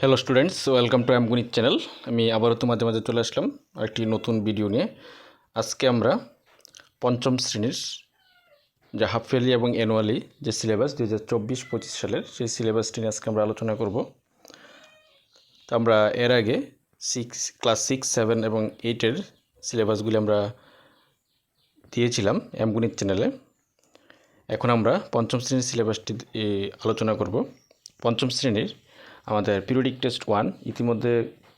Hello students, welcome to আমগণিত channel. আমি আবারও তোমাদের মাঝে চলে আসলাম একটি নতুন ভিডিও নিয়ে। আজকে আমরা পঞ্চম শ্রেণীর যে হাফ ইয়ারলি এবং অ্যানুয়ালি যে সিলেবাস 2024-25 সালের সেই সিলেবাসটি নিয়ে আজকে আমরা আলোচনা করব। তো আমরা এর আগে ক্লাস 6, 7 এবং 8-এর সিলেবাসগুলি আমরা দিয়েছিলাম আমগণিত চ্যানেলে। এখন আমরা পঞ্চম শ্রেণীর সিলেবাসটি আলোচনা করব। পঞ্চম শ্রেণীর আমাদের পিরিয়ডিক টেস্ট 1 ইতিমধ্যে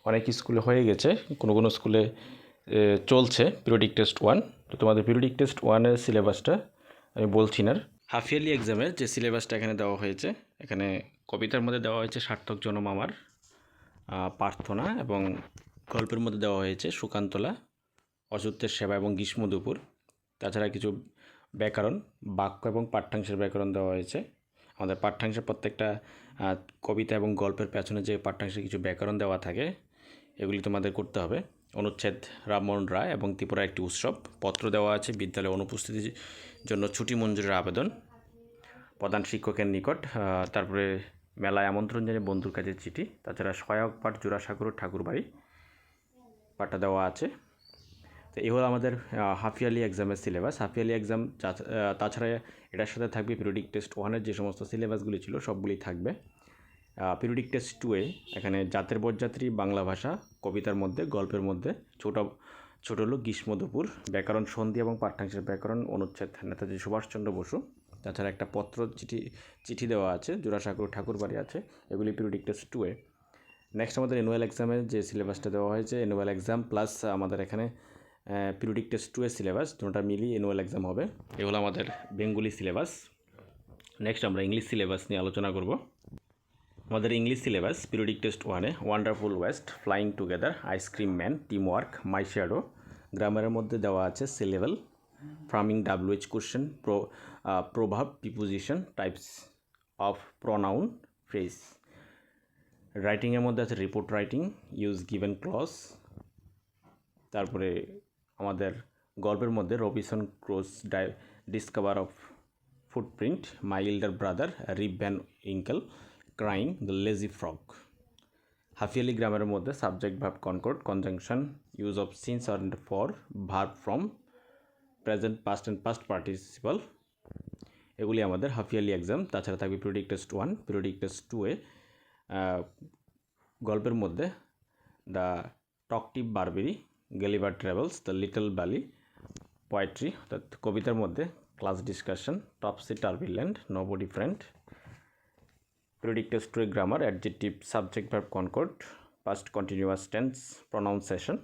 অনেক স্কুলে হয়ে গেছে, কোনো কোনো স্কুলে চলছে পিরিয়ডিক টেস্ট 1। তো তোমাদের পিরিয়ডিক টেস্ট 1-এর সিলেবাসটা আমি বলছি না। হাফ ইয়ারলি এক্সামের যে সিলেবাসটা এখানে দেওয়া হয়েছে, এখানে কবিতার মধ্যে দেওয়া হয়েছে সার্থক জনম আমার, প্রার্থনা, এবং গল্পের মধ্যে দেওয়া হয়েছে সুকান্তলা, অসত্যের সেবা এবং গ্রীষ্ম দুপুর। তাছাড়া কিছু ব্যাকরণ, বাক্য এবং পাঠ্যাংশের ব্যাকরণ দেওয়া হয়েছে। আমাদের পাঠ্যাংশের প্রত্যেকটা কবিতা এবং গল্পের পেছনে যে পাঠ্যাংশে কিছু ব্যাকরণ দেওয়া থাকে এগুলি তোমাদের করতে হবে। অনুচ্ছেদ রামমোহন রায় এবং ত্রিপুরা একটি উৎসব। পত্র দেওয়া আছে বিদ্যালয়ে অনুপস্থিতির জন্য ছুটি মঞ্জুরের আবেদন প্রধান শিক্ষকের নিকট। তারপরে মেলায় আমন্ত্রণ জানিয়ে বন্ধুর কাছে চিঠি। তাছাড়া সহায়ক পাঠ জোড়াসাগর ঠাকুরবাড়ি পাঠটা দেওয়া আছে। তো এই হলো আমাদের হাফ ইয়ারলি এক্সামের সিলেবাস। হাফ ইয়ারলি এক্সাম তাছাড়া এটার সাথে থাকবে পিরিয়ডিক টেস্ট 1-এর যে সমস্ত সিলেবাসগুলি ছিল সবগুলি থাকবে। পিরিয়ডিক টেস্ট 2-এ এখানে জাতের বরযাত্রী, বাংলা ভাষা, কবিতার মধ্যে, গল্পের মধ্যে ছোট হলো গ্রীষ্ম দুপুর, ব্যাকরণ সন্ধি এবং পাঠ্যাংশের ব্যাকরণ, অনুচ্ছেদ নেতাজি সুভাষচন্দ্র বসু। তাছাড়া একটা পত্র চিঠি দেওয়া আছে, জোড়াসাগর ঠাকুরবাড়ি আছে। এগুলি পিরিয়ডিক টেস্ট 2-এ। নেক্সট আমাদের অ্যানুয়াল এক্সামের যে সিলেবাসটা দেওয়া হয়েছে, অ্যানুয়াল এক্সাম প্লাস আমাদের এখানে পিরিয়ডিক টেস্ট 2-এর সিলেবাস, দুটোটা মিলিয়ে অ্যানুয়াল এক্সাম হবে। এগুলো আমাদের বেঙ্গলি সিলেবাস। নেক্সট আমরা ইংলিশ সিলেবাস নিয়ে আলোচনা করব। আমাদের ইংলিশ সিলেবাস পিরিয়ডিক টেস্ট 1-এ wonderful waste, flying together, ice cream man, team work, my shadow. গ্রামারের মধ্যে দেওয়া আছে সি লেভেল, ফ্রামিং WH কোশ্চেন, প্রভাব, preposition, types of pronoun, phrase. রাইটিংয়ের মধ্যে আছে report writing, use given clause. তারপরে আমাদের গল্পের মধ্যে Robinson Crusoe discover of footprint, my elder brother, Rip Van Winkle, crying, the lazy frog. Half yearly গ্রামারের মধ্যে subject, verb, concord, conjunction, use of since and for, verb from, present, past and past participle. এগুলি আমাদের half yearly exam. তাছাড়া থাকবে periodic test 1। Periodic test 2-এ গল্পের মধ্যে the talkative barber, Gulliver travels, the little valley, poetry. অর্থাৎ কবিতার মধ্যে class discussion, topsy turvy land, nobody friend. Periodic test 2-এ grammar, adjective, subject, verb, concord, past continuous tense, pronunciation.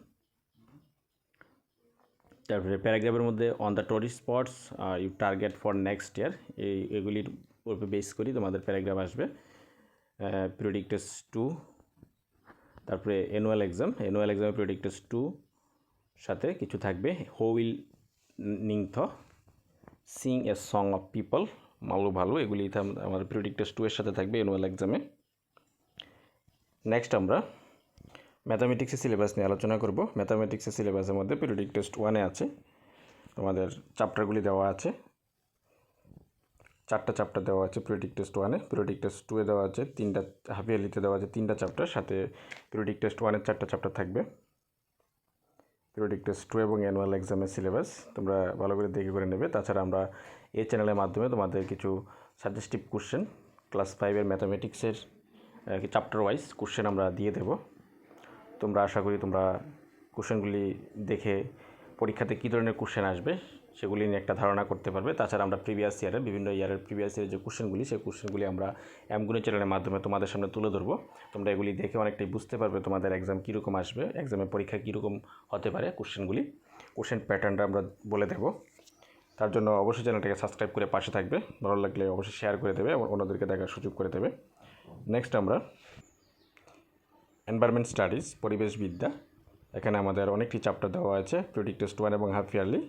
তারপরে প্যারাগ্রাফের মধ্যে on the tourist spots you target for next year, এগুলির উপরে base করি তোমাদের প্যারাগ্রাফ আসবে। Periodic test 2। তারপরে অ্যানুয়াল এক্সামে পিরিয়ডিক টেস্ট 2 সাথে কিছু থাকবে who will Ningthou, sing a song of people, Malu Bhalu. এগুলি আমাদের পিরিয়ডিক টেস্ট 2-এর সাথে থাকবে অ্যানুয়াল এক্সামে। নেক্সট আমরা ম্যাথামেটিক্সের সিলেবাস নিয়ে আলোচনা করব। ম্যাথামেটিক্সের সিলেবাসের মধ্যে পিরিয়ডিক টেস্ট 1-এ আছে তোমাদের চ্যাপ্টারগুলি দেওয়া আছে, 4টা চ্যাপ্টার দেওয়া আছে পিরিয়ডিক টেস্ট 1-এ। পিরিয়ডিক টেস্ট 2-এ দেওয়া আছে 3টা, হাফ ইয়ারলিতে দেওয়া আছে 3টা চ্যাপ্টার, সাথে পিরিয়ডিক টেস্ট 1-এর 4টা চ্যাপ্টার থাকবে। পিরিয়ডিক টেস্ট 2 এবং অ্যানুয়াল এক্সামের সিলেবাস তোমরা ভালো করে দেখে করে নেবে। তাছাড়া আমরা এই চ্যানেলের মাধ্যমে তোমাদের কিছু সাজেস্টিভ কোশ্চেন ক্লাস 5-এর ম্যাথামেটিক্সের চ্যাপ্টার ওয়াইজ কোশ্চেন আমরা দিয়ে দেব। তোমরা আশা করি তোমরা কোশ্চেনগুলি দেখে পরীক্ষাতে কী ধরনের কোশ্চেন আসবে সেগুলি নিয়ে একটা ধারণা করতে পারবে। তাছাড়া আমরা বিভিন্ন ইয়ারের প্রিভিয়াস ইয়ারের যে কোশ্চেনগুলি, সেই কোশ্চেনগুলি আমরা আমগণিত চ্যানেলের মাধ্যমে তোমাদের সামনে তুলে ধরবো। তোমরা এগুলি দেখে অনেকটাই বুঝতে পারবে তোমাদের এক্সাম কীরকম আসবে, এক্সামের পরীক্ষা কীরকম হতে পারে। কোশ্চেন প্যাটার্নটা আমরা বলে দেব। তার জন্য অবশ্যই চ্যানেলটাকে সাবস্ক্রাইব করে পাশে থাকবে। ভালো লাগলে অবশ্যই শেয়ার করে দেবে এবং অন্যদেরকে দেখার সুযোগ করে দেবে। নেক্সট আমরা এনভায়রনমেন্ট স্টাডিজ, পরিবেশবিদ্যা। এখানে আমাদের অনেকটি চ্যাপ্টার দেওয়া আছে পিরিয়ডিক টেস্ট 1 এবং হাফ ইয়ারলি।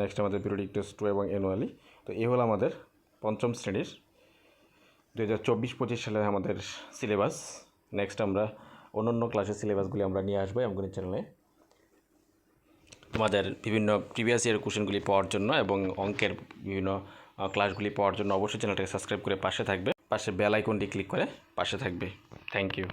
নেক্সট আমাদের পিরিয়ডিক টেস্ট 2 এবং অ্যানুয়ালি। তো এই হলো আমাদের পঞ্চম শ্রেণীর 2024-25 সালের আমাদের সিলেবাস। নেক্সট আমরা অন্যান্য ক্লাসের সিলেবাসগুলি আমরা নিয়ে আসবো আমগণিত চ্যানেলে। তোমাদের বিভিন্ন প্রিভিয়াস ইয়ারের কোশ্চেনগুলি পাওয়ার জন্য এবং অঙ্কের বিভিন্ন ক্লাসগুলি পাওয়ার জন্য অবশ্যই চ্যানেলটাকে সাবস্ক্রাইব করে পাশে থাকবে। পাশে বেল আইকনটি ক্লিক করে পাশে থাকবে। Thank you.